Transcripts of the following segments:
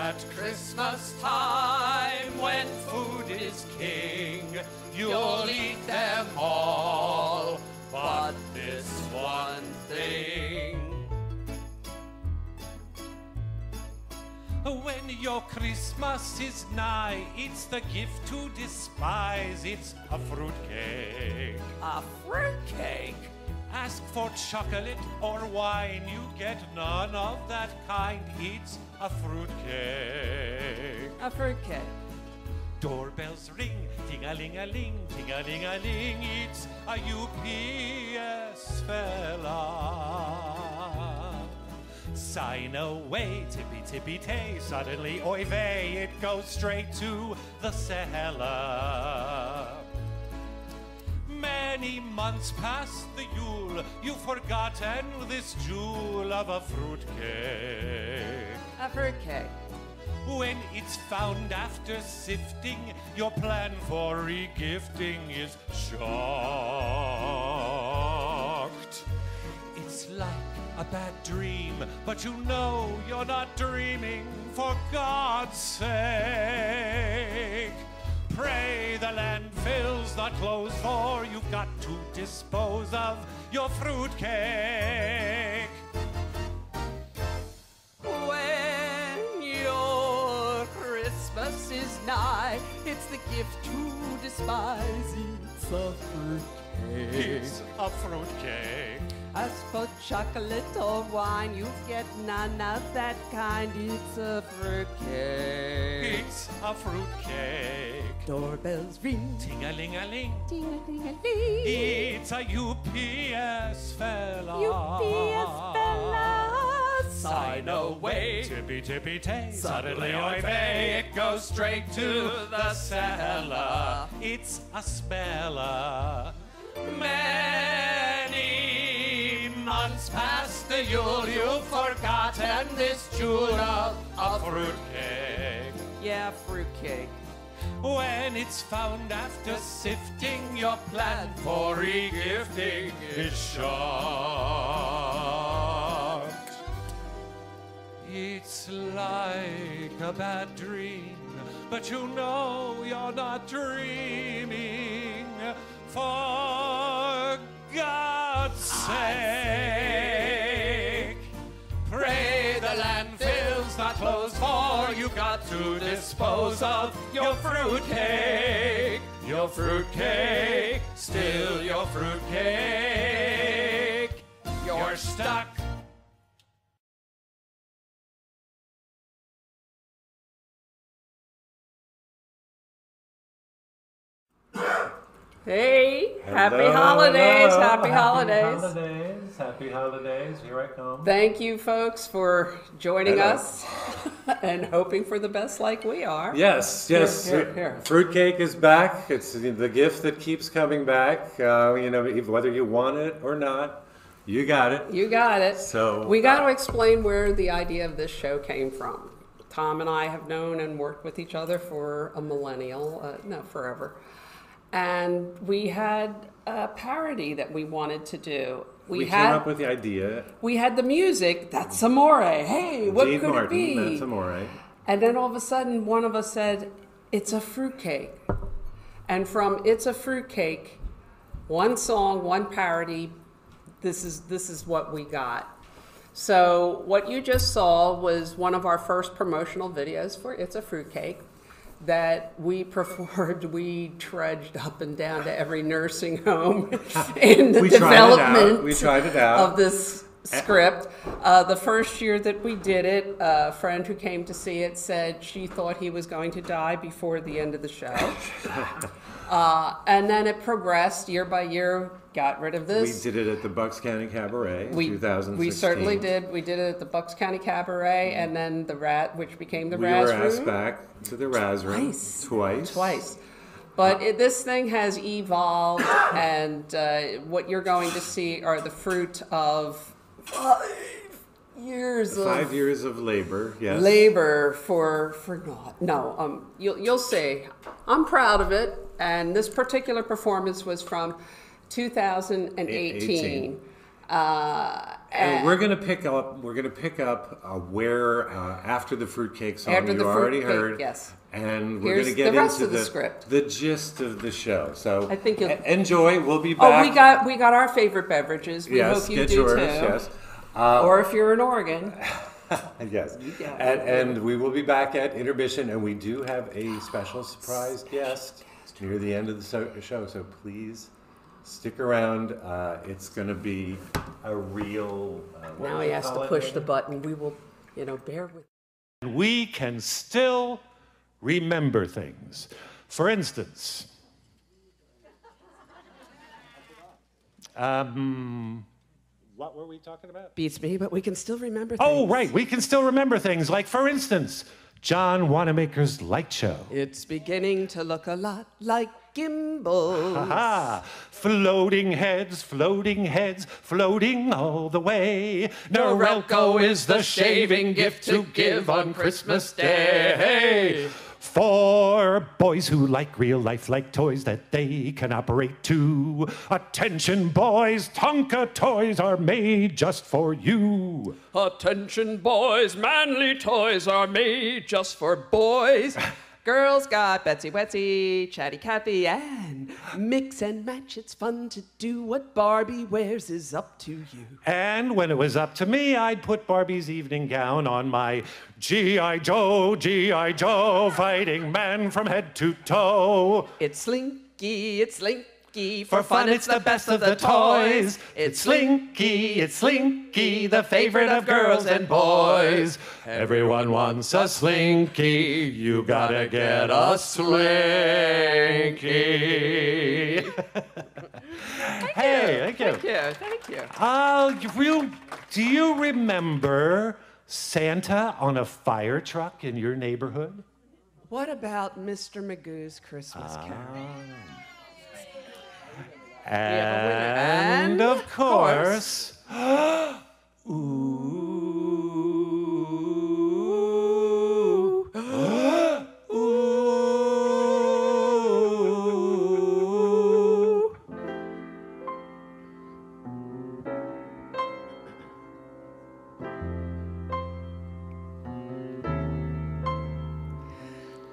At Christmas time, when food is king, you'll eat them all, but this one thing. When your Christmas is nigh, it's the gift to despise. It's a fruitcake. A fruitcake? Ask for chocolate or wine, you get none of that kind. It's a fruitcake. A fruitcake. Doorbells ring, ting-a-ling-a-ling, ting-a-ling-a-ling. It's a UPS fella. Sign away, tippy-tippy-tay. Suddenly, oy vey, it goes straight to the cellar. Many months past the Yule, you've forgotten this jewel of a fruitcake. A fruitcake. When it's found after sifting, your plan for regifting is shocked. It's like a bad dream, but you know you're not dreaming, for God's sake. Pray the landfills not close, for you've got to dispose of your fruitcake. When your Christmas is nigh, it's the gift to despise. It's a fruitcake. It's a fruitcake. As for chocolate or wine, you get none of that kind. It's a fruitcake. It's a fruitcake. Doorbells ring, Ting-a-ling-a-ling. ting-a-ling-a-ling. It's a UPS fella. UPS fella. Sign away, tippy-tippy-tay. Suddenly, oy vey, it goes straight to the cellar. It's a speller. Many months past the Yule, you've forgotten this jewel of a fruitcake. Yeah, fruitcake. When it's found after sifting, your plan for regifting is shocked. It's like a bad dream, but you know you're not dreaming, for God's sake. Pray the landfills not close, for you got to dispose of your fruitcake. Your fruitcake, still your fruitcake. You're stuck. Hey, happy holidays, happy holidays. Happy holidays, here I come. Thank you folks for joining us and hoping for the best like we are. Yes. Here. Fruitcake is back. It's the gift that keeps coming back. Whether you want it or not, you got it. You got it. So we got to explain where the idea of this show came from. Tom and I have known and worked with each other for forever. And we had a parody that we wanted to do. We came up with the idea. We had the music, that's amore. Hey, what Dean could Martin, it be? That's amore. And then all of a sudden, one of us said, it's a fruitcake. And from It's a Fruitcake, one song, one parody, this is what we got. So what you just saw was one of our first promotional videos for It's a Fruitcake that we performed. We trudged up and down to every nursing home in the development of this script. The first year that we did it, a friend who came to see it said she thought he was going to die before the end of the show. And then it progressed year by year, got rid of this. We did it at the Bucks County Cabaret in 2016. We certainly did. We did it at the Bucks County Cabaret, and then the which became the Raz Room. We were asked back to the Raz Room twice. But this thing has evolved, and what you're going to see are the fruit of 5 years of labor. Yes. Labor for naught. No, you'll see. I'm proud of it, and this particular performance was from 2018. And we're gonna pick up. We're gonna pick up where after the fruitcake song After you the already fruitcake, heard. yes. And we're Here's gonna get the rest into of the script. the gist of the show. So I think you'll- enjoy. We'll be Oh, back. we got our favorite beverages. We Yes, hope you get do yours. too. Yes. Or if you're in Oregon. Yes. got And we will be back at intermission, and we do have a special surprise guest near the end of the show. So please stick around. It's going to be a real. Now he has to push the button. We will, bear with. We can still remember things. For instance, what were we talking about? Beats me, but we can still remember things. Oh, right. We can still remember things. Like, for instance, John Wanamaker's Light Show. It's beginning to look a lot like gimbals. Aha! Floating heads, floating all the way. Norelco is the shaving gift to give on Christmas Day. For boys who like real life like toys that they can operate too. Attention boys, Tonka toys are made just for you. Attention boys, manly toys are made just for boys. Girls got Betsy Wetsy, Chatty Cathy, and mix and match. It's fun to do what Barbie wears is up to you. And when it was up to me, I'd put Barbie's evening gown on my G.I. Joe, fighting man from head to toe. It's slinky, it's slinky. For fun, it's the best of the toys. It's Slinky, the favorite of girls and boys. Everyone wants a Slinky. You gotta get a Slinky. Hey, thank you. Thank you. Do you remember Santa on a fire truck in your neighborhood? What about Mr. Magoo's Christmas Carol? And of course, ooh, ooh.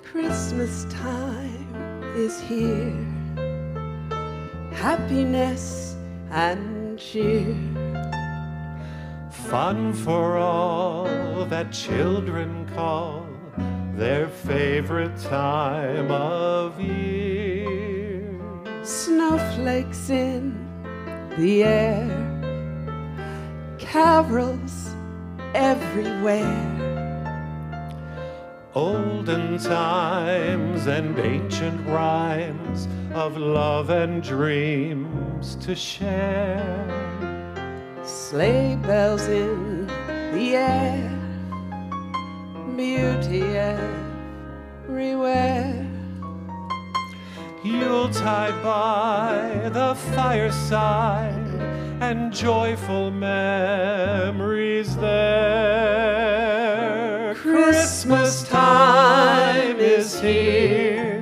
Christmas time is here. Happiness and cheer. Fun for all that children call their favorite time of year. Snowflakes in the air. Carols everywhere. Olden times and ancient rhymes of love and dreams to share. Sleigh bells in the air. Beauty everywhere. Yuletide by the fireside and joyful memories there. Christmas time is here,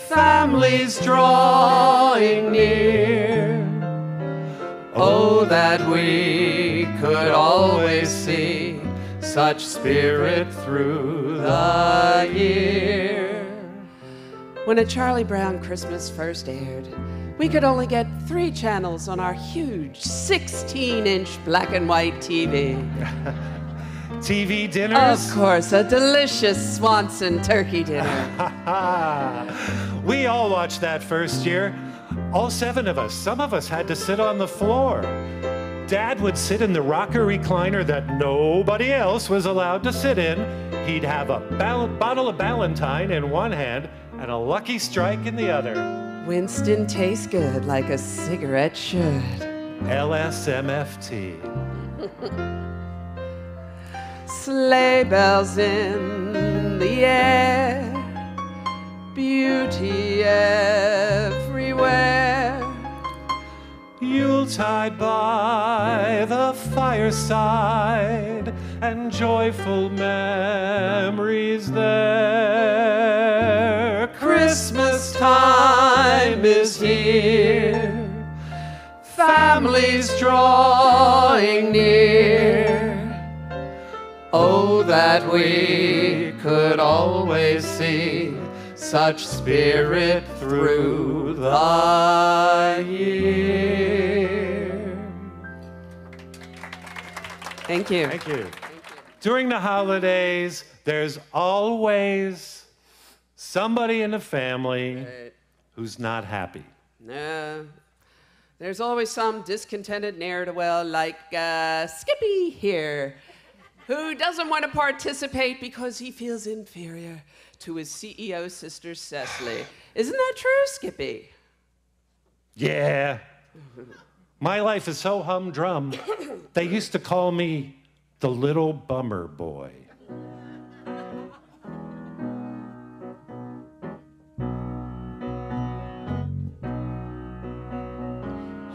families drawing near. Oh, that we could always see such spirit through the year. When A Charlie Brown Christmas first aired, we could only get 3 channels on our huge 16-inch black and white TV. TV dinners? Of course, a delicious Swanson turkey dinner. We all watched that first year. All 7 of us. Some of us had to sit on the floor. Dad would sit in the rocker recliner that nobody else was allowed to sit in. He'd have a bottle of Ballantine in one hand and a Lucky Strike in the other. Winston tastes good like a cigarette should. LSMFT. Sleigh bells in the air. Beauty everywhere. Yuletide by the fireside and joyful memories there. Christmas time is here, families draw drawing near. Oh, that we could always see such spirit through the year. Thank you. Thank you. During the holidays, there's always somebody in the family who's not happy. No. There's always some discontented ne'er-do-well like Skippy here, who doesn't want to participate because he feels inferior to his CEO sister, Cecily. Isn't that true, Skippy? Yeah. My life is so humdrum. They used to call me the little bummer boy.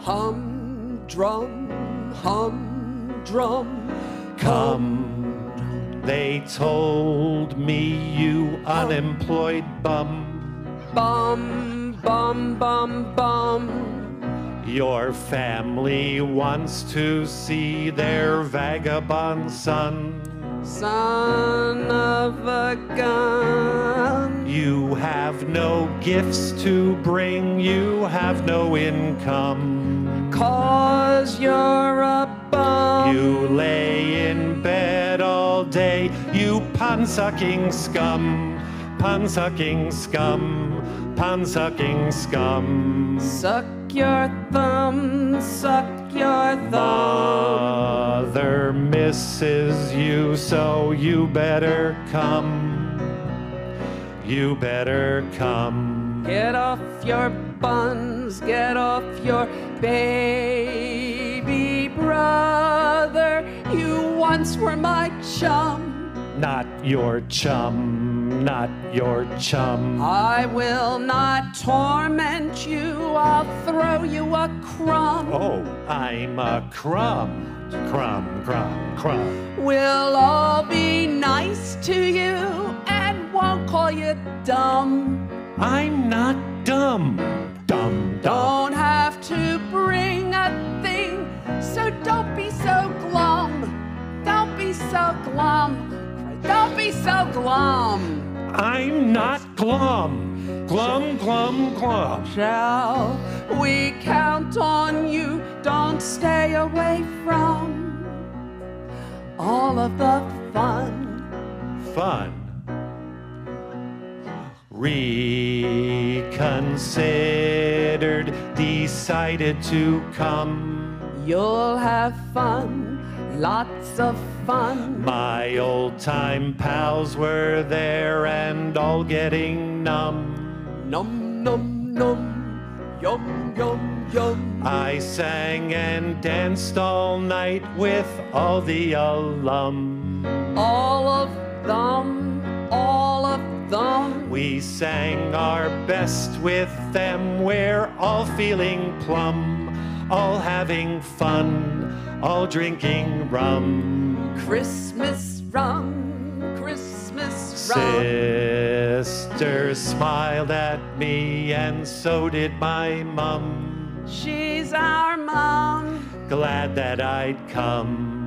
Humdrum, humdrum. Come, they told me, you unemployed bum. Bum, bum, bum, bum. Your family wants to see their vagabond son. Son of a gun. You have no gifts to bring, you have no income. 'Cause you're a bum. You lay in bed all day, you pun-sucking scum. Pun-sucking scum, pun-sucking scum. Suck your thumb, suck your thumb. Mother misses you, so you better come. You better come. Get off your buns, get off your baby brother. You once were my chum. Not your chum, not your chum. I will not torment you, I'll throw you a crumb. Oh, I'm a crumb. Crumb, crumb, crumb. We'll all be nice to you and won't call you dumb. I'm not dumb. Dumb, dumb. Don't have to bring a thing, so don't be so glum. Don't be so glum. Don't be so glum. I'm not glum. Glum, glum, glum. Shall we count on you? Don't stay away from all of the fun. Fun. Reconsidered, decided to come. You'll have fun, lots of fun. My old-time pals were there and all getting numb. Num, num, num. Yum, yum, yum. I sang and danced all night with all the alum. All of them, all of them. We sang our best with them. We're all feeling plum, all having fun, all drinking rum. Christmas rum, Christmas rum. Sister smiled at me and so did my mum. She's our mom. Glad that I'd come.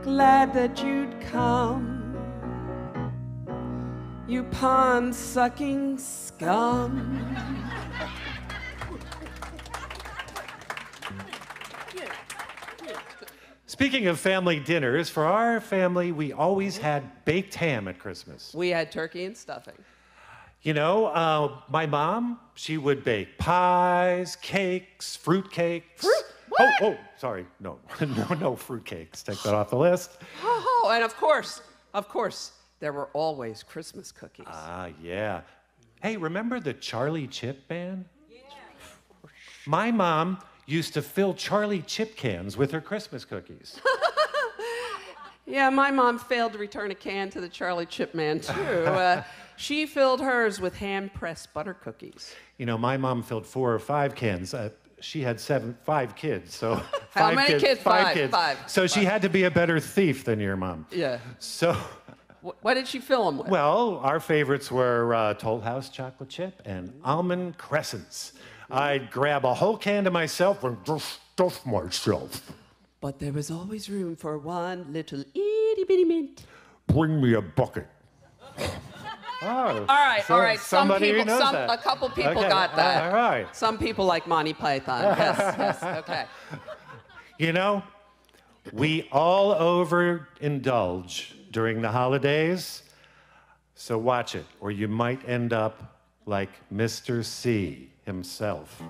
Glad that you'd come. You pun-sucking scum. Speaking of family dinners, for our family, we always had baked ham at Christmas. We had turkey and stuffing. You know, my mom, she would bake pies, cakes, fruitcakes. What? Oh, sorry. No, no fruitcakes. Take that off the list. Oh, and of course, there were always Christmas cookies. Ah, yeah. Hey, remember the Charlie Chip band? Yeah. My mom used to fill Charlie Chip cans with her Christmas cookies. Yeah, my mom failed to return a can to the Charlie Chip man, too. She filled hers with hand-pressed butter cookies. You know, my mom filled 4 or 5 cans. She had 5 kids, so How 5 many kids? 5 kids. Five. So she had to be a better thief than your mom. Yeah. So, What did she fill them with? well, our favorites were Toll House chocolate chip and almond crescents. I'd grab a whole can to myself and stuff myself. But there was always room for one little itty bitty mint. Bring me a bucket. Oh, All right. Some people, a couple people got that. All right. Some people like Monty Python. Yes, okay. You know, we all overindulge during the holidays, so watch it, or you might end up like Mr. C himself.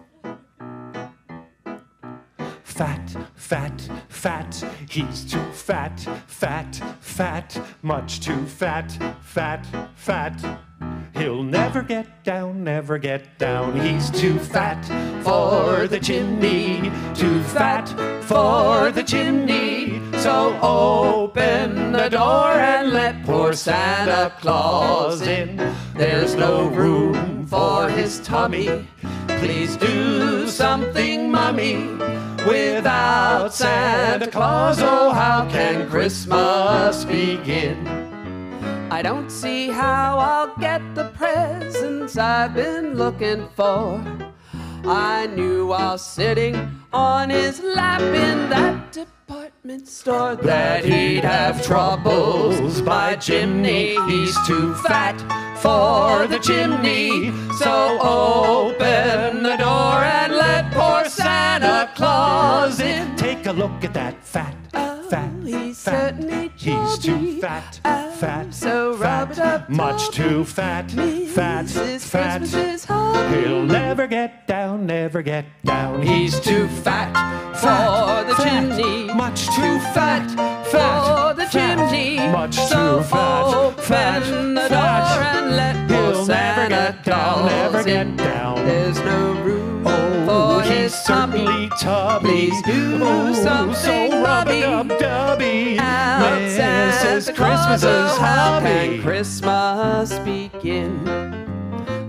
Fat, fat, fat, he's too fat, fat, fat, much too fat, fat, fat. He'll never get down, never get down. He's too fat for the chimney, too fat for the chimney. So open the door and let poor Santa Claus in. There's no room for his tummy. Please do something, Mummy. Without Santa Claus, oh, how can Christmas begin? I don't see how I'll get the presents I've been looking for. I knew while sitting on his lap in that department store that he'd have troubles by chimney. He's too fat for the chimney. So open the door and let poor Santa Claus in. Take a look at that fat, He's certainly he's too fat, fat, so rub it up, much too fat, fat, fat. He'll never get down, never get down. He's too fat for the chimney, much too fat, for the chimney, much so too fat, open the door and let poor Santa never get down, never get down. There's no room for he's his certainly tubby. Please do something, so Robbie. rub-a-dub-dubby. This is Christmas's how hobby. can Christmas begin?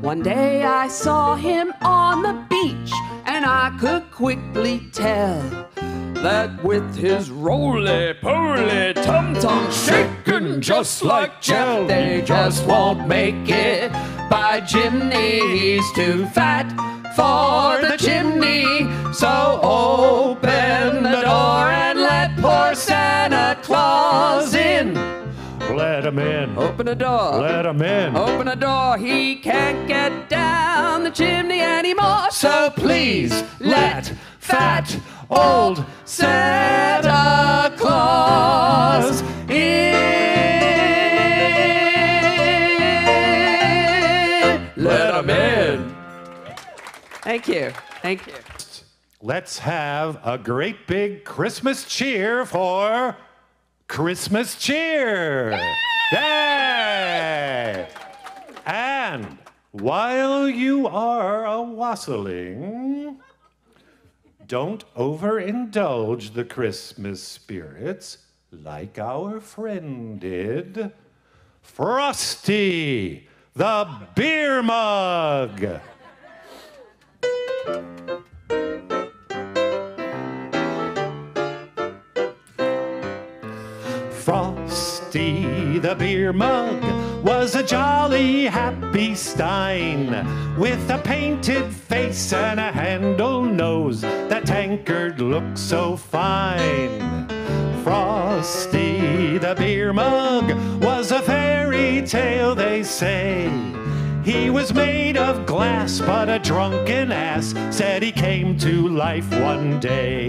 One day I saw him on the beach, and I could quickly tell that with his roly-poly tum-tum shaking just like gel, they just won't make it by chimney. He's too fat for the chimney, so open the door and let poor Santa Claus in. Let him in. Open the door. Let him in. Open the door. He can't get down the chimney anymore. So please let fat old Santa Claus in. Let him in. Thank you. Thank you. Let's have a great big Christmas cheer for Christmas Cheer. Yay! And while you are a-wassailing, don't overindulge the Christmas spirits like our friend did. Frosty, the beer mug. Frosty the beer mug was a jolly happy stein with a painted face and a handle nose. That tankard looked so fine. Frosty the beer mug was a fairy tale, they say. He was made of glass, but a drunken ass said he came to life one day.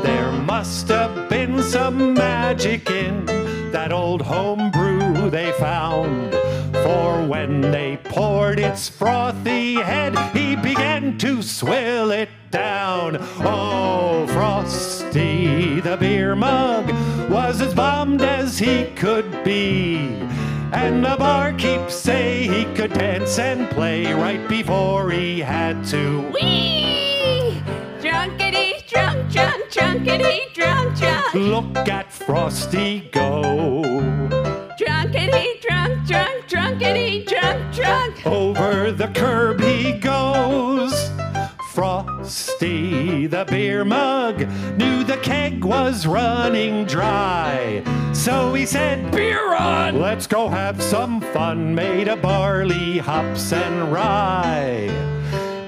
There must have been some magic in that old home brew they found, for when they poured its frothy head, he began to swill it down. Oh, Frosty the beer mug was as bummed as he could be, and the barkeep say he could dance and play right before he had to. Wee! Drunkity, drunk, drunk, drunkity, drunk, drunk. Look at Frosty go. Drunkity, drunk, drunk, drunkity, drunk, drunk. Over the curb he goes. Frosty the beer mug knew the keg was running dry, so he said, "Beer on! Let's go have some fun," made of barley, hops, and rye.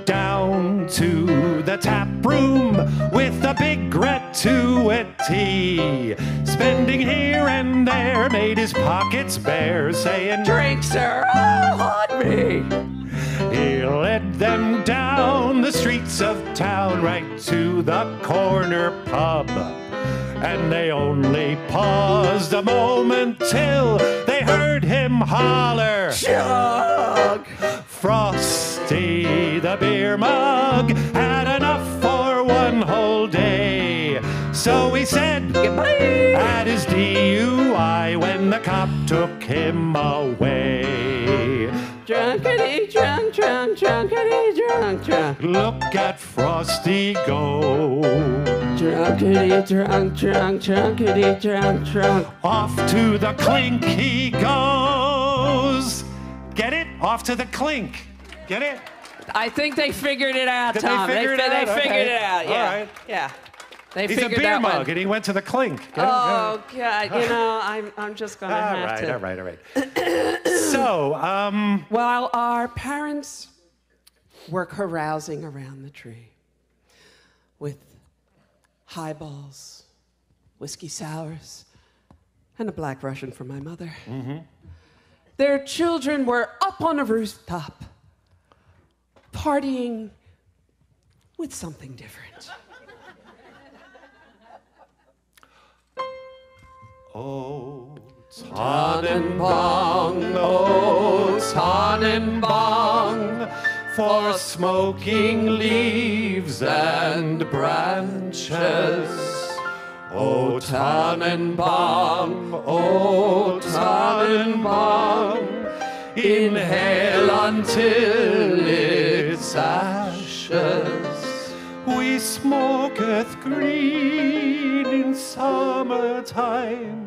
Down into the tap room with a big gratuity. Spending here and there made his pockets bare, saying, "Drink, sir, on me." He led them down the streets of town right to the corner pub. And they only paused a moment till they heard him holler, "Chug!" Frosty the beer mug had enough for one whole day. So he said Goodbye. at his DUI when the cop took him away. Drunkity, drunk, drunk, drunkity, drunk, drunk. Look at Frosty go. Drunkity, drunk, drunk, drunkity, drunk, drunk. Off to the clink he goes. Get it? Off to the clink. Get it? I think they figured it out, Did they Tom. figure it out? They figured Okay. it out. Yeah. All right. Yeah. They He's a figured beer that mug, one. and he went to the clink. Get it? Oh God! You know, I'm just gonna have to. All right. So, While our parents were carousing around the tree with highballs, whiskey sours, and a black Russian for my mother, their children were up on a rooftop, partying with something different. oh, Tannenbaum, oh Tannenbaum, for smoking leaves and branches. Oh, Tannenbaum, oh, Tannenbaum, inhale until its ashes. We smoketh green in summertime,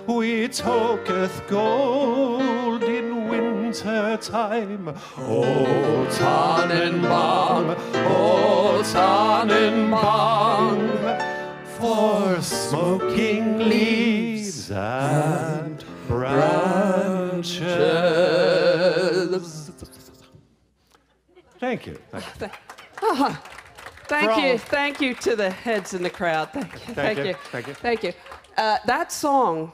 we toketh gold in winter time. Oh, Tannenbaum, oh, Tannenbaum, for smoking leaves and branches. Thank you. Thank you to the heads in the crowd. Thank you. That song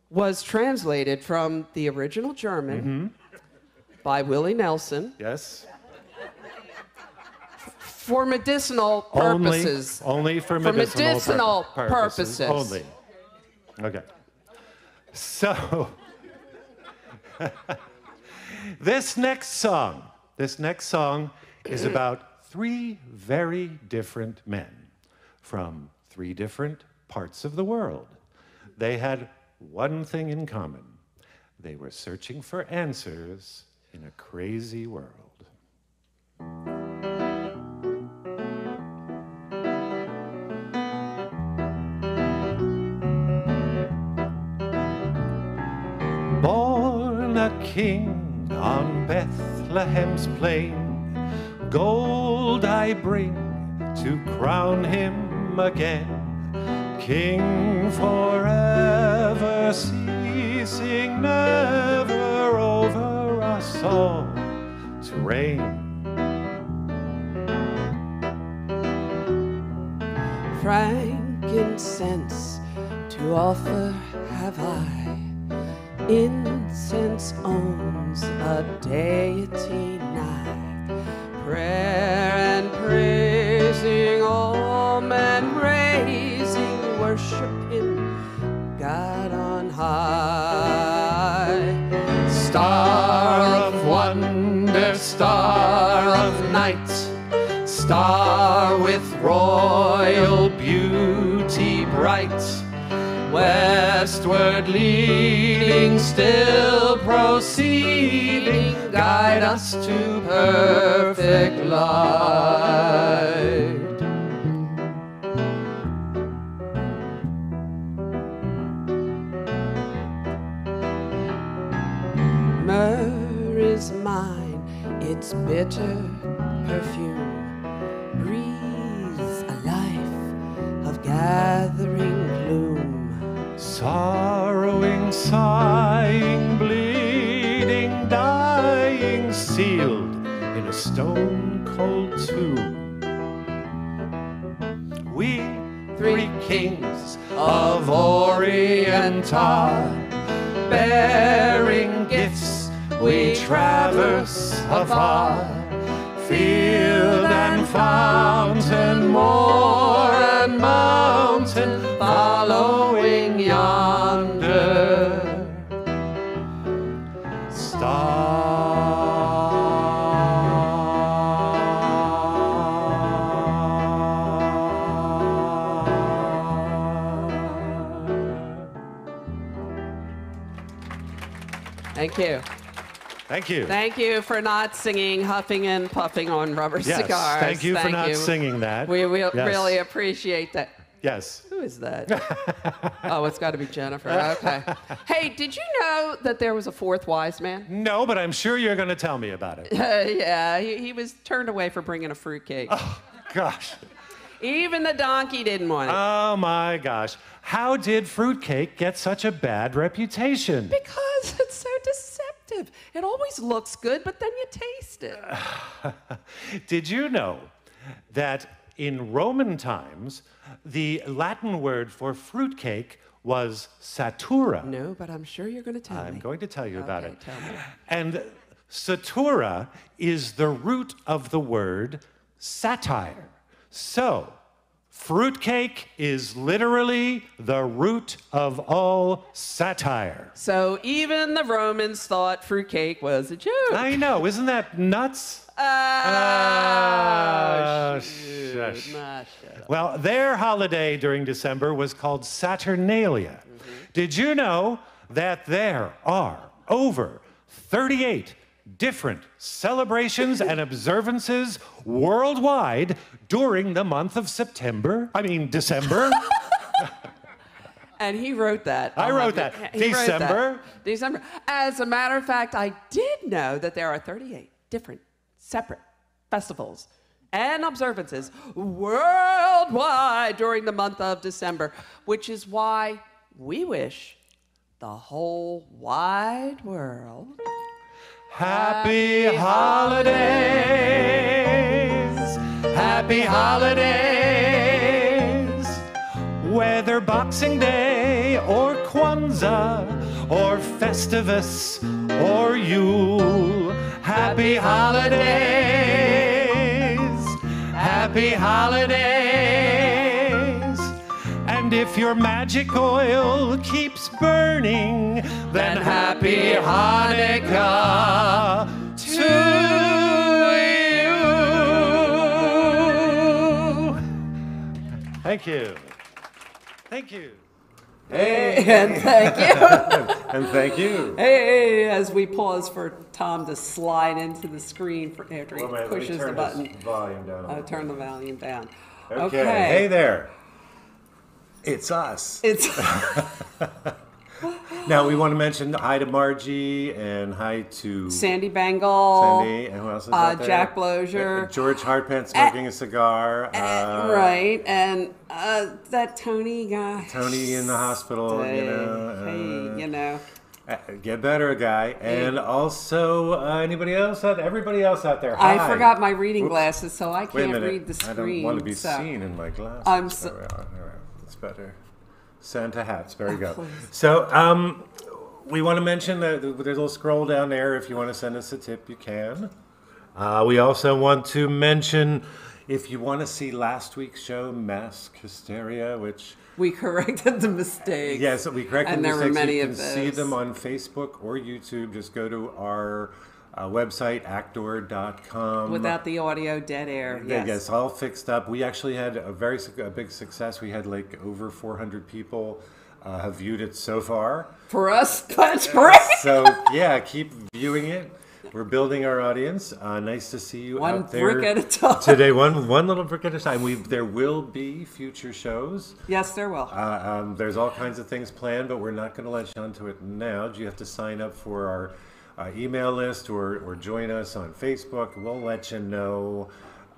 was translated from the original German by Willie Nelson Yes. for medicinal purposes. Only for medicinal purposes. Only. Okay. So, this next song is about three very different men from three different parts of the world. They had one thing in common. They were searching for answers in a crazy world. Born a king on Bethlehem's plain, gold I bring to crown him again. King forever, ceasing never over us all to reign. Frankincense to offer have I. Incense owns a deity nigh. Prayer and praising all men raising, worshiping God on high. Star of wonder, star of night, star with royal beauty bright, westward leading, still proceeding, guide us to perfect light. Myrrh is mine, its bitter perfume breathes a life of gathering gloom. Sorrowing, sighing, bleeding, dying, sealed in a stone-cold tomb. We three kings of Orient are, bearing gifts we traverse afar, field and fountain, moor and mountain, following yonder Thank you. Thank you. Thank you for not singing, huffing and puffing on rubber Yes, cigars. thank you for not singing that. We Yes. really appreciate that. Yes. Who is that? Oh, it's got to be Jennifer. Okay. Hey, did you know that there was a fourth wise man? No, but I'm sure you're going to tell me about it. Yeah, he was turned away for bringing a fruitcake. Oh, gosh. Even the donkey didn't want it. Oh, my gosh. How did fruitcake get such a bad reputation? Because it's so deceptive. It always looks good, but then you taste it. Did you know that in Roman times, the Latin word for fruitcake was satura? No, but I'm sure you're going to tell me. I'm going to tell you about Okay, it. tell me. And satura is the root of the word satire. So, fruitcake is literally the root of all satire. So even the Romans thought fruitcake was a joke. I know, isn't that nuts? Shoot. Shush. Nah, shut up. Well, their holiday during December was called Saturnalia. Did you know that there are over 38 different celebrations and observances worldwide during the month of December? And he wrote that. I wrote that. He wrote that. December? December. As a matter of fact, I did know that there are 38 different separate festivals and observances worldwide during the month of December, which is why we wish the whole wide world Happy holidays, happy holidays. Whether Boxing Day or Kwanzaa or Festivus or Yule, happy holidays, happy holidays. And if your magic oil keeps burning, then happy Hanukkah to you. Thank you. Thank you. Hey, and thank you. And thank you. Hey, as we pause for Tom to slide into the screen after he pushes the button. Volume down. I'll turn the volume down. Okay. Hey there. It's us. It's Now we want to mention hi to Margie and hi to Sandy Bengal. Sandy, and who else is out there? Jack Blozier. George Hartpant smoking a cigar. Right, and that Tony guy. Tony in the hospital, Hey, you know. Get better, guy. And also, everybody else out there. Hi. I forgot my reading glasses, so I Wait a can't minute. read the screen. I don't want to be so. seen in my glasses. I'm so- There we are. All right, that's better. Santa hats. There we go. Please. So, we want to mention that there's a little scroll down there. If you want to send us a tip, you can. We also want to mention if you want to see last week's show, Mask Hysteria, which We corrected the mistake. yes, we corrected And the there were mistakes. many You of can see those. them on Facebook or YouTube. Just go to our website, ACTORR.com. Without the audio, dead air. Yes. Yes, all fixed up. We actually had a big success. We had like over 400 people have viewed it so far. For us, that's great. So yeah, keep viewing it. We're building our audience. Nice to see you One out there brick at a time. today. One little brick at a time. There will be future shows. Yes, there will. There's all kinds of things planned, but we're not going to let you onto it now. You have to sign up for our email list or join us on Facebook. We'll let you know.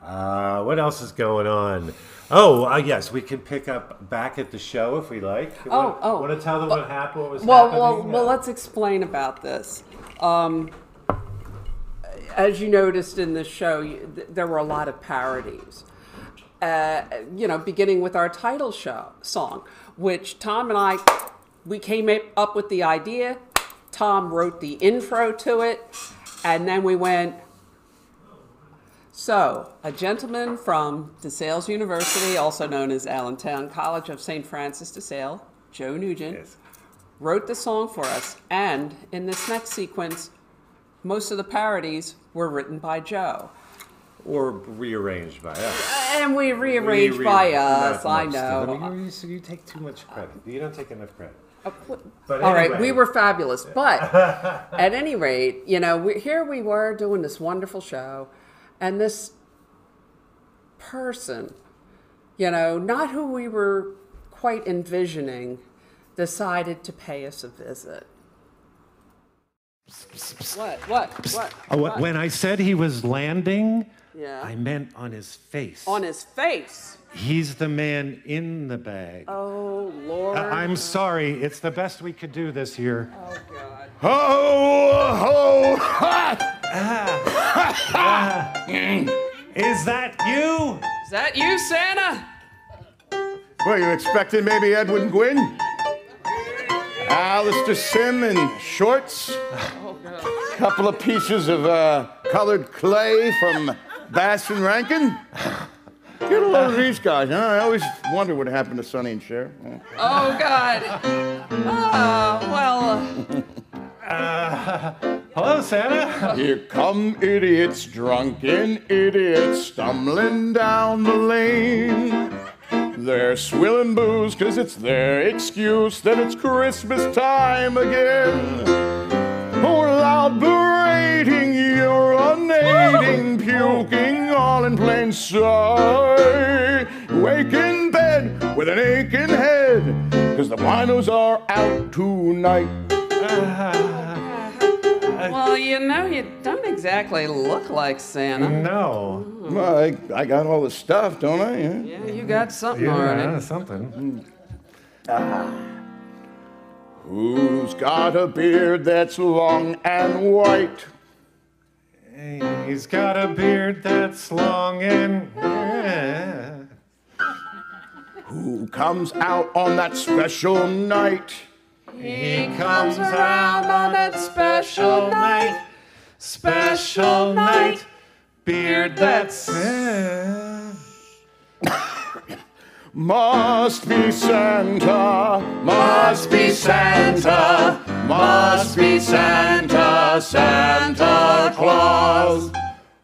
What else is going on? Oh, yes, we can pick up back at the show if we like. Want to tell them what happened? What was happening? Well, let's explain about this. As you noticed in the show, there were a lot of parodies. beginning with our title song, which Tom and we came up with the idea. Tom wrote the intro to it, and then we went, so a gentleman from DeSales University, also known as Allentown College of St. Francis de Sales, Joe Nugent, Yes. wrote the song for us. And in this next sequence, most of the parodies were written by Joe. Or rearranged by us. And we rearranged by us, Not I much. know. I mean, you take too much credit. You don't take enough credit. But All right, anyway. we were fabulous. But at any rate, here we were doing this wonderful show, and this person, not who we were quite envisioning, decided to pay us a visit. What? When I said he was landing, Yeah. I meant on his face. On his face. He's the man in the bag. Oh, Lord. I'm sorry. It's the best we could do this year. Oh, God. Ho, ho, ha! Is that you? Is that you, Santa? Well, you expecting maybe Edwin Gwynn? Alistair Sim in shorts? Oh, God. Couple of pieces of colored clay from Bass and Rankin? Get a load of these guys, huh? I always wonder what happened to Sonny and Cher. Oh, God. Hello, Santa. Here come idiots, drunken idiots, stumbling down the lane. They're swilling booze 'cause it's their excuse that it's Christmas time again. Or loud berating, urinating, puking all in plain sight. Wake in bed with an aching head 'cause the winos are out tonight. Well, you don't exactly look like Santa. No. Well, I got all the stuff, don't I? Yeah, you got something already. Something. Who's got a beard that's long and white? He's got a beard that's long and... Who comes out on that special night? He comes around on that special night. Special night. Beard that's... Must be Santa, must be Santa, must be Santa, Santa Claus.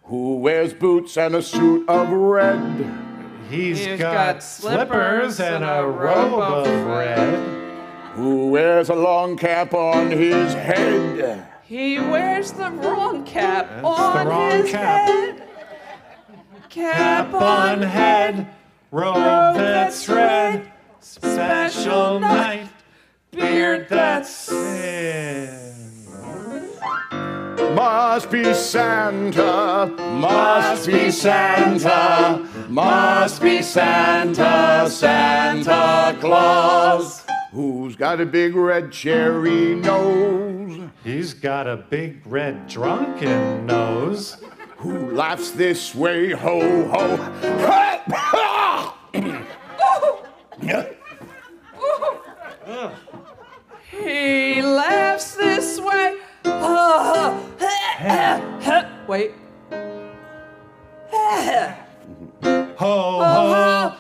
Who wears boots and a suit of red? He's got slippers and a robe of red. Who wears a long cap on his head? He wears the wrong cap That's on the wrong his cap. head. Cap on head. Robe that's red. Special night. Beard that's sin. Must be Santa, must be Santa, must be Santa, Santa Claus. Who's got a big red cherry nose? He's got a big red drunken nose. Who laughs this way, ho, ho? He laughs this way. Wait. Ho, ho,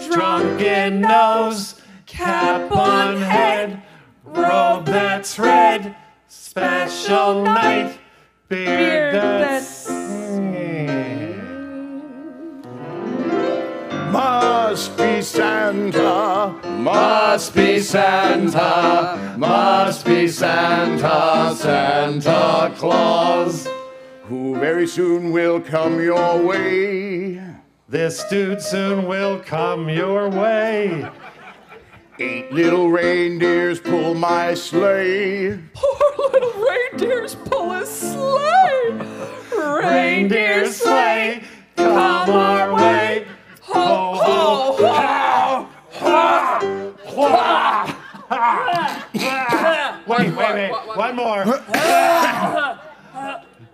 drunken nose, cap on head, robe that's red, special night, beard that's... Must be Santa, must be Santa, must be Santa, Santa Claus, who very soon will come your way. This dude soon will come your way. 8 little reindeers pull my sleigh. Poor little reindeers pull his sleigh. Reindeer sleigh, come our way. Ho, ho, ho, Wait, one more.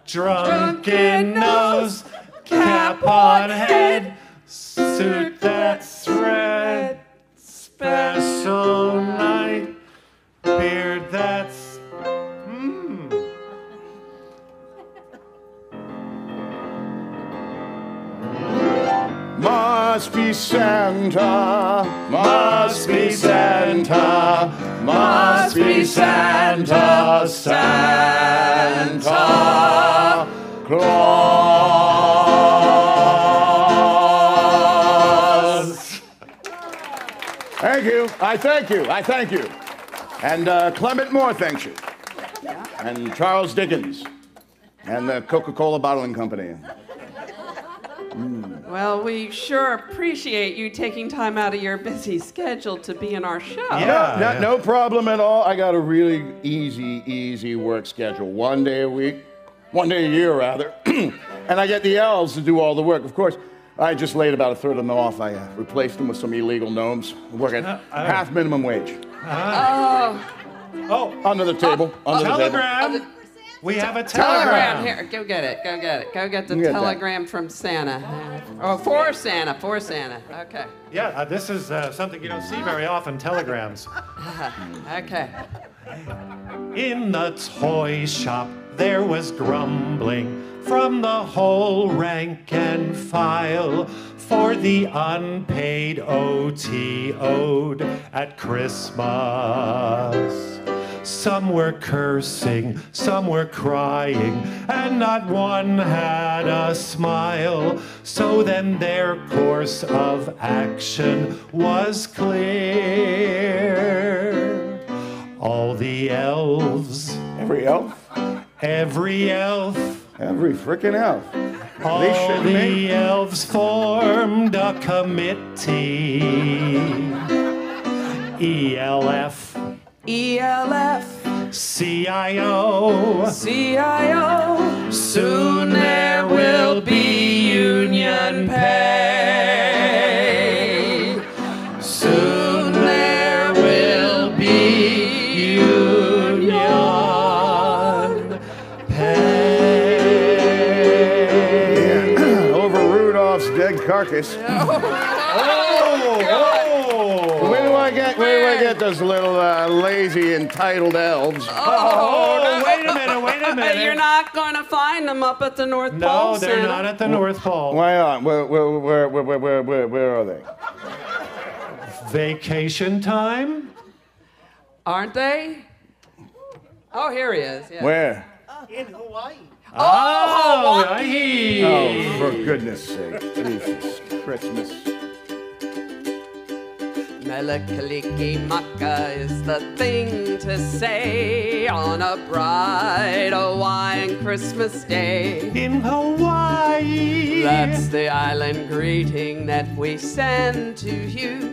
Drunken nose, cap-on head, suit that's red, special night, beard that's Must be Santa, must be Santa, must be Santa, Santa Claus. Thank you, I thank you, I thank you. And Clement Moore thanks you. And Charles Dickens. And the Coca-Cola Bottling Company. Well, we sure appreciate you taking time out of your busy schedule to be in our show. Yeah. No problem at all. I got a really easy work schedule. 1 day a week, 1 day a year rather. And I get the elves to do all the work. Of course, I just laid about a third of them off. I replaced them with some illegal gnomes. Work at half minimum wage. Under the table. Under the table. Telegram. We have a Telegram. telegram. Here, go get it. Go get it. Go get the Get that. telegram from Santa. Oh, for Santa. For Santa. Okay. Yeah, this is something you don't see very often, telegrams. Okay. In the toy shop there was grumbling from the whole rank and file for the unpaid OT owed at Christmas. Some were cursing, some were crying, and not one had a smile. So then their course of action was clear. All the elves, Every elf? every elf, Every frickin' elf. all shouldn't the be. elves formed a committee. ELF, ELF. CIO, CIO. Soon there will be union pay. Soon there will be union pay. Over Rudolph's dead carcass. Where do I get those little lazy entitled elves? Oh, wait a minute, wait a But minute. you're not going to find them up at the North Pole, No, they're Santa. not at the North Pole. Why not? Where are they? Vacation time? Aren't they? Oh, here he is. Yeah. Where? Oh, Hawaii. Oh, for goodness sake. Jesus. Christmas. Melakalikimaka is the thing to say on a bright Hawaiian Christmas day. In Hawaii. That's the island greeting that we send to you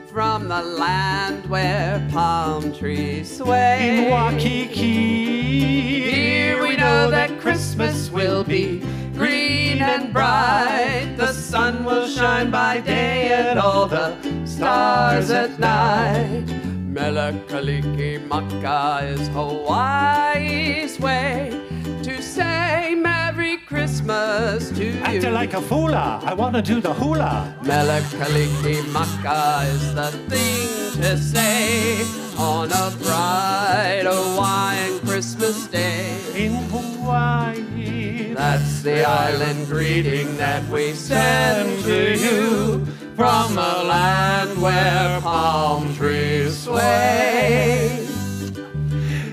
from the land where palm trees sway. In Waikiki. Here we know that Christmas will be green and bright. The sun will shine by day and all the stars at night. Melakalikimaka is Hawaii's way to say Merry Christmas to you. Acting like a fula. I want to do the hula. Melakalikimaka is the thing to say on a bright Hawaiian Christmas day. In Hawaii. That's the island greeting that we send to you from a land where palm trees sway.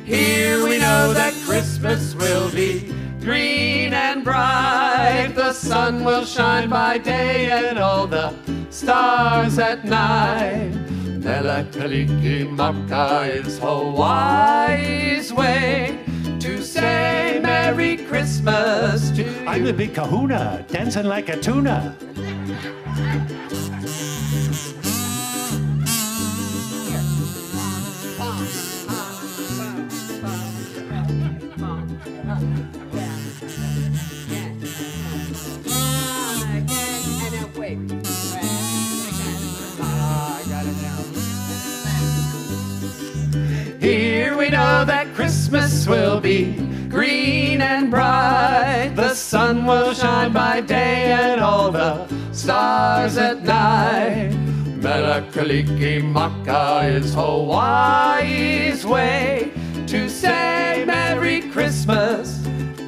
Here we know that Christmas will be green and bright. The sun will shine by day and all the stars at night. Melakalikimaka is Hawaii's way to say Merry Christmas to you. I'm the big kahuna, dancing like a tuna. Here we know that Christmas will be green and bright. The sun sun will shine by day and all the stars at night. Mele-Kalikimaka is Hawaii's way to say Merry Christmas.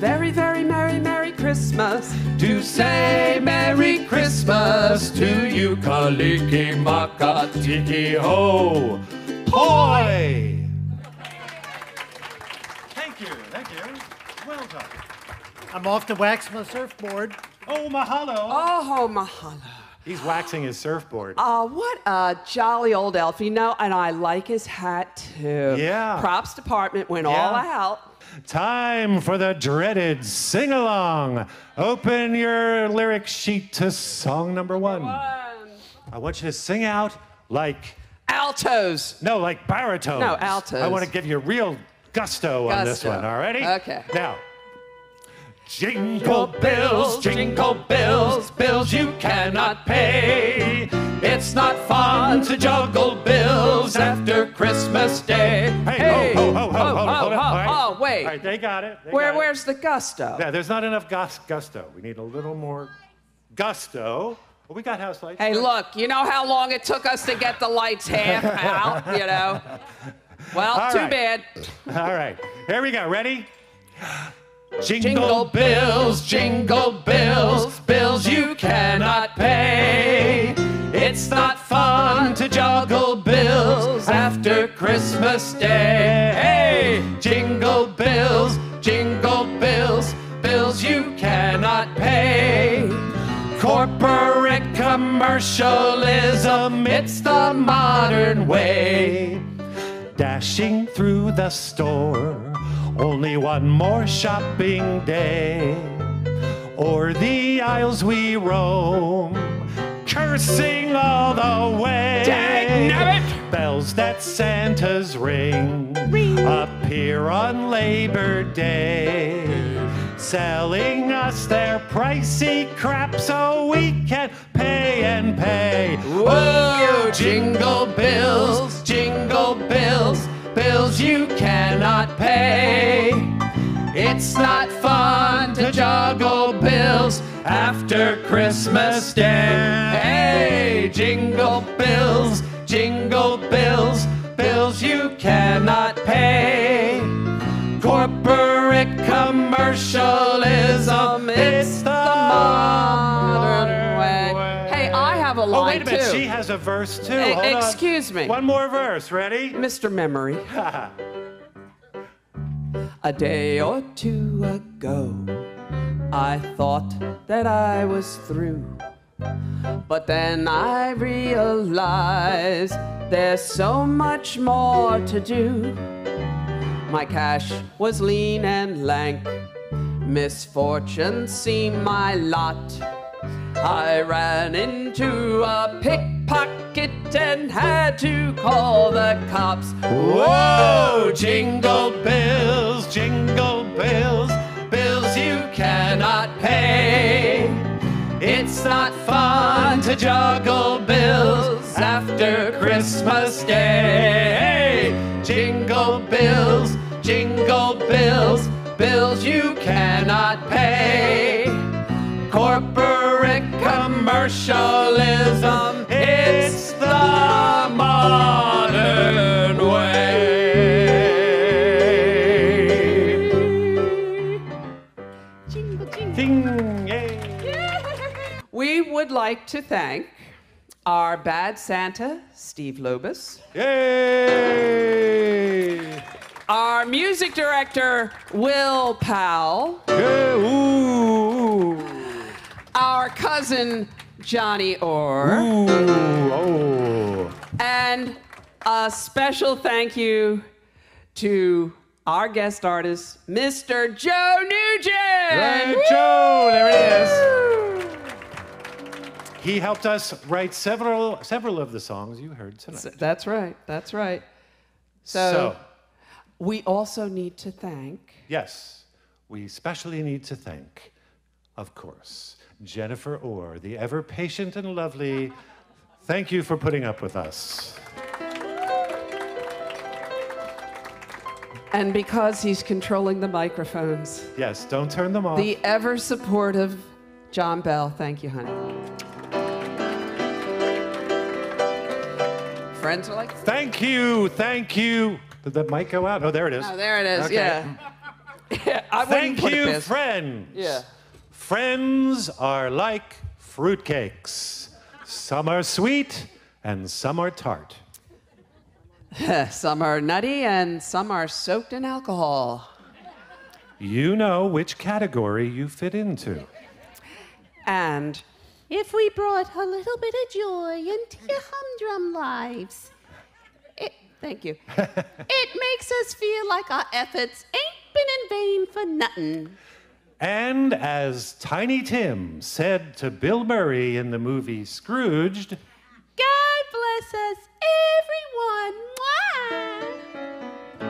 Very, very merry, Merry Christmas. To say Merry Christmas to you, Kalikimaka Tiki Ho. Hoy! Thank you, thank you. Well done. I'm off to wax my surfboard. Oh, mahalo. Oh, mahalo. He's waxing his surfboard. What a jolly old elf. You know, and I like his hat too. Yeah. Props department went all out. Time for the dreaded sing-along. Open your lyric sheet to song number 1. I want you to sing out like... Altos. No, like baritones. No, altos. I want to give you real gusto on this one, all righty? Okay. Now, Jingle bells, bills you cannot pay. It's not fun to juggle bills after Christmas Day. Hey, ho, ho, ho, ho, hold it. All right. Oh, wait. All right, they got it. Where's the gusto? Yeah, there's not enough gusto. We need a little more gusto. Well, we got house lights. Hey, look, you know how long it took us to get the lights half out, you know? Well, All too right. bad. All right, here we go. Ready? Jingle bills, bills you cannot pay. It's not fun to juggle bills after Christmas Day. Hey, jingle bills, bills you cannot pay. Corporate commercialism, it's the modern way. Dashing through the store, only one more shopping day. O'er the aisles we roam, cursing all the way. Dagnabbit! Bells that Santa's ring appear on Labor Day, selling us their pricey crap so we can pay and pay. Whoa, jingle bills, bills you cannot pay. It's not fun to juggle bills after Christmas Day. Hey, jingle bills, bills you cannot pay. Corporate commercialism, it's the modern way. Hey, I have a line, Oh, wait a minute, too. she has a verse too. Hey, Hold on. excuse me. One more verse, ready? Mr. Memory. A day or two ago, I thought that I was through. But then I realized there's so much more to do. My cash was lean and lank, misfortune seemed my lot. I ran into a pickpocket and had to call the cops. Whoa, jingle bills, bills you cannot pay. It's not fun to juggle bills after Christmas Day. Jingle bills, bills you cannot pay. Corporate commercialism, it's the modern way. Ding, yay. We would like to thank our bad Santa, Steve Lobus, Yay! our music director, Will Powell, Yeah, ooh. our cousin, Johnny Orr, Ooh, oh. and a special thank you to our guest artist, Mr. Joe Nugent. Right, Joe, there it is. He helped us write several of the songs you heard tonight. That's right. That's right. So we also need to thank. Yes, we especially need to thank, of course, Jennifer Orr, the ever patient and lovely. Thank you for putting up with us. And because he's controlling the microphones, Yes, don't turn them off. the ever supportive John Bell. Thank you, honey. Friends are like, Thank you, thank you. Did that mic go out? Oh, there it is. oh, there it is. Okay. Yeah. I wouldn't Thank put it you, past- friends. Yeah. Friends are like fruitcakes. Some are sweet and some are tart. Some are nutty and some are soaked in alcohol. You know which category you fit into. And If we brought a little bit of joy into your humdrum lives, thank you. it makes us feel like our efforts ain't been in vain for nothing. And as Tiny Tim said to Bill Murray in the movie Scrooged, God bless us, everyone. Mwah!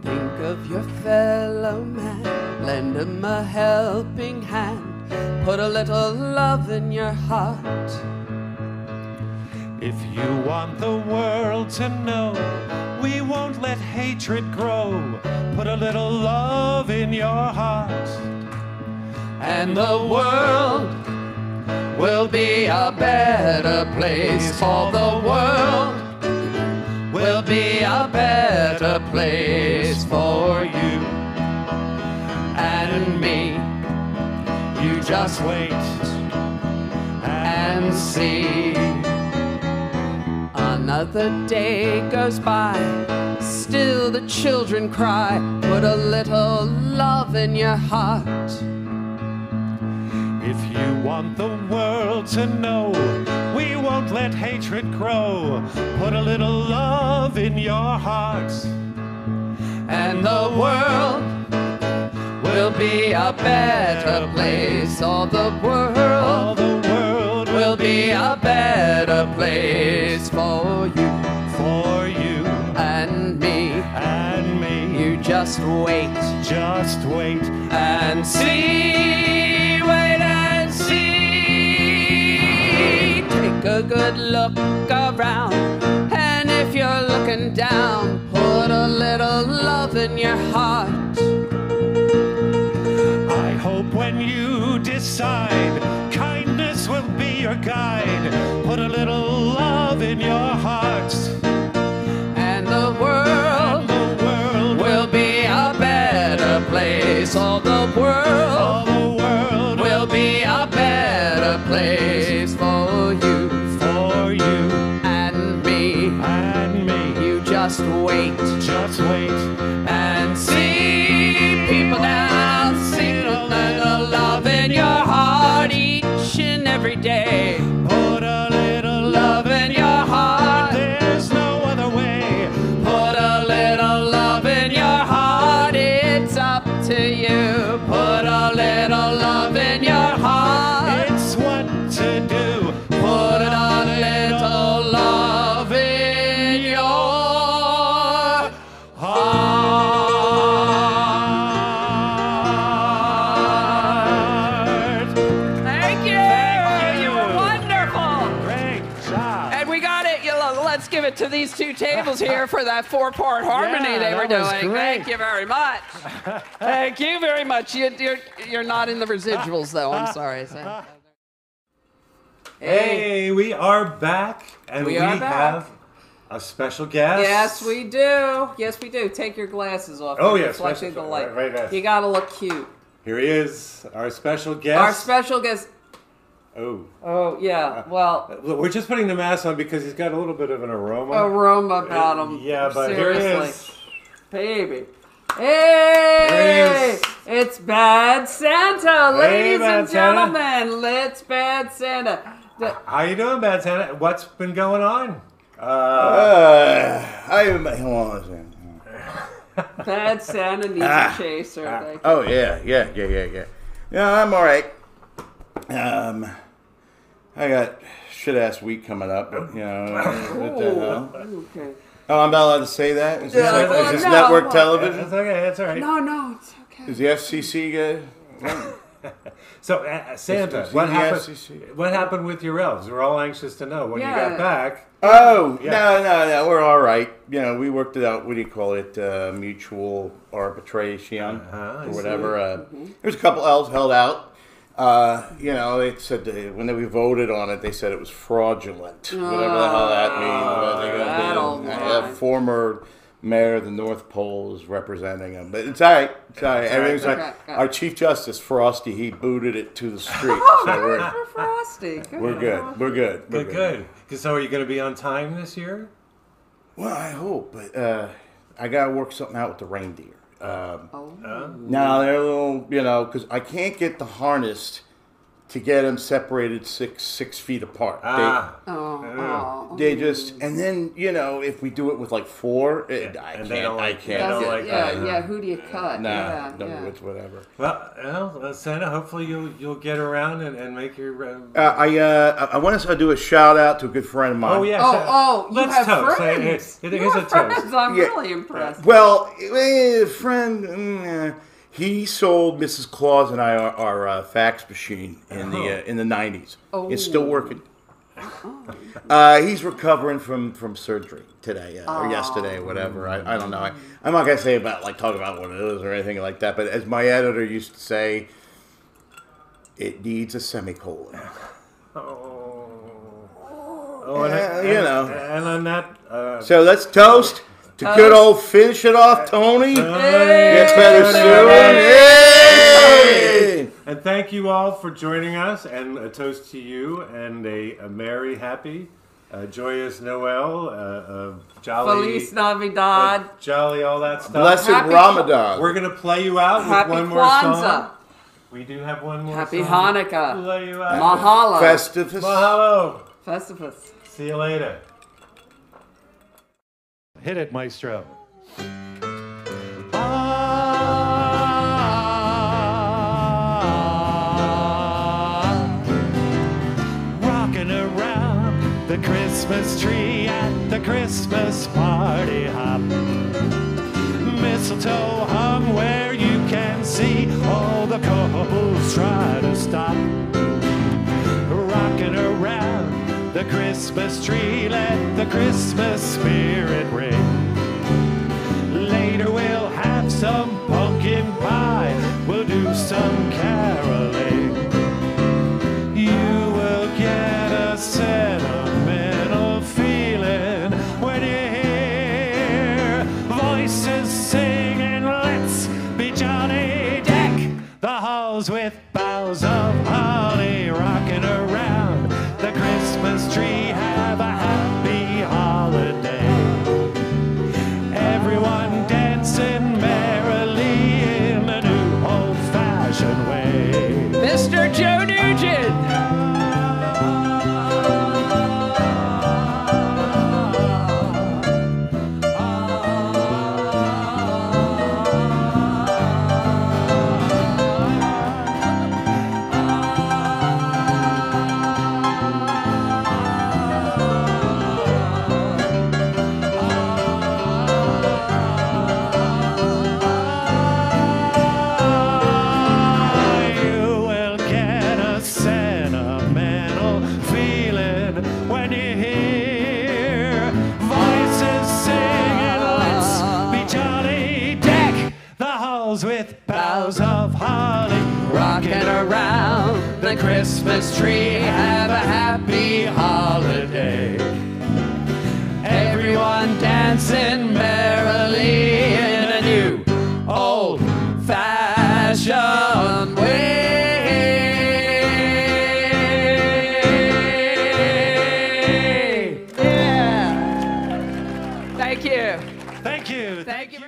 Think of your fellow man, lend him a helping hand, put a little love in your heart. if you want the world to know, we won't let hatred grow. Put a little love in your heart. And the world will be a better place, for the world will be a better place for you and me. You just wait and see. Another day goes by, still the children cry. Put a little love in your heart. If you want the world to know, we won't let hatred grow. Put a little love in your heart. And the world will be a better place. All the world will be a better place for you and me. You just wait and see. Wait and see. Take a good look around, and if you're looking down, put a little love in your heart. I hope when you decide kindness will be your guide, put a little love in your heart. And the world will be a better place. All the world will be a better place for you and me. You just wait and see. People now, sing a little love in your heart each and every day. Put a little Love in your heart. There's no other way. Put a little love in your heart. It's up to you. Put a little love in your heart. It's what to do. Put a little love in your heart. Thank you. You were wonderful. Great job. And we got it. Let's give it to these two tables here for that 4-part harmony they were that was doing. great. Thank you very much. Thank you very much. You're not in the residuals, though. I'm sorry. Hey, we are back, and We we are back. have a special guest. Yes, we do. Yes, we do. Take your glasses off. Oh, They're yes, reflecting special- the light. right, yes. You gotta look cute. Here he is, our special guest. Our special guest. Oh, Oh yeah. Well, we're just putting the mask on because he's got a little bit of an aroma. aroma about him. Yeah, but seriously. here he is. Baby. Hey! Here he is. It's Bad Santa, ladies Bad and Santa. gentlemen. It's Bad Santa. How you doing, Bad Santa? What's been going on? Hold on a second. Bad Santa needs a chaser. Thank you. Oh yeah. Yeah, I'm all right. I got shit-ass week coming up, but you know, what the hell? Okay. Oh, I'm not allowed to say that? Is this, Yeah, well, is this no, network well, television? That's okay, that's all right. No, it's okay. Is the FCC good? So, Santa, It's the what happened? SEC. What happened with your elves? We're all anxious to know when you Yeah. got back. Oh, Yeah. no, we're all right. You know, we worked it out. What do you call it? Mutual arbitration I or see. whatever. There's a couple elves held out. You know, they said when we voted on it, they said it was fraudulent. Whatever the hell that means. that'll A former mayor of the North Pole is representing them. But it's all right. It's all right. Everything's Okay, like okay. our Chief Justice, Frosty, he booted it to the street. So For Frosty. we're good. We're good. We're Good. So, are you going to be on time this year? Well, I hope, but I got to work something out with the reindeer. Oh. No, they're a little, you know, because I can't get the harness to get them separated six feet apart. They just, and then, you know, if we do it with like four, I they don't like- can't. they don't get- like yeah, that. yeah. Who do you cut? Nah, yeah, no, yeah. it's whatever. Well, Santa, hopefully you'll get around and make your. I want to do a shout out to a good friend of mine. Oh yes. You Let's have toast. friends. Here's You a have friends. toast. I'm Yeah. really impressed. Well, a friend, he sold Mrs. Claus and I our fax machine in the 90s. It's still working. He's recovering from surgery today or yesterday, or whatever. I don't know. I'm not gonna say talk about what it is or anything like that. But as my editor used to say, it needs a semicolon. You know. And on that. So let's toast to good old finish it off, Tony. Gets better soon. Hey! And thank you all for joining us, and a toast to you, and a merry, happy, joyous Noel, jolly, Feliz Navidad. jolly, all that stuff. Blessed Happy Ramadan. We're gonna play you out with Happy one more Kwanzaa. song. We do have one more Happy song. Hanukkah. Play you out. Mahalo. Festivus. Mahalo. Festivus. See you later. Hit it, maestro. Rocking around the Christmas tree at the Christmas party hop. Mistletoe hung where you can see all the couples try to stop. Rocking around the Christmas tree, let the Christmas spirit ring. Later we'll have some pumpkin pie, we'll do some caroling. You will get a sentimental feeling when you hear voices singing, let's be jolly. Deck the halls with boughs of holly, rocking around the Christmas tree. Have a happy holiday. Everyone dancing merrily in a new old-fashioned way. Mr. Joe Nugent. You will get a sentimental feeling when you hear voices singing, let's be jolly. Deck the halls with boughs of holly, Rocking around the Christmas tree. Have a happy holiday. Everyone dancing merrily in a new old-fashioned way. Yeah. Thank you. Thank you. Thank you.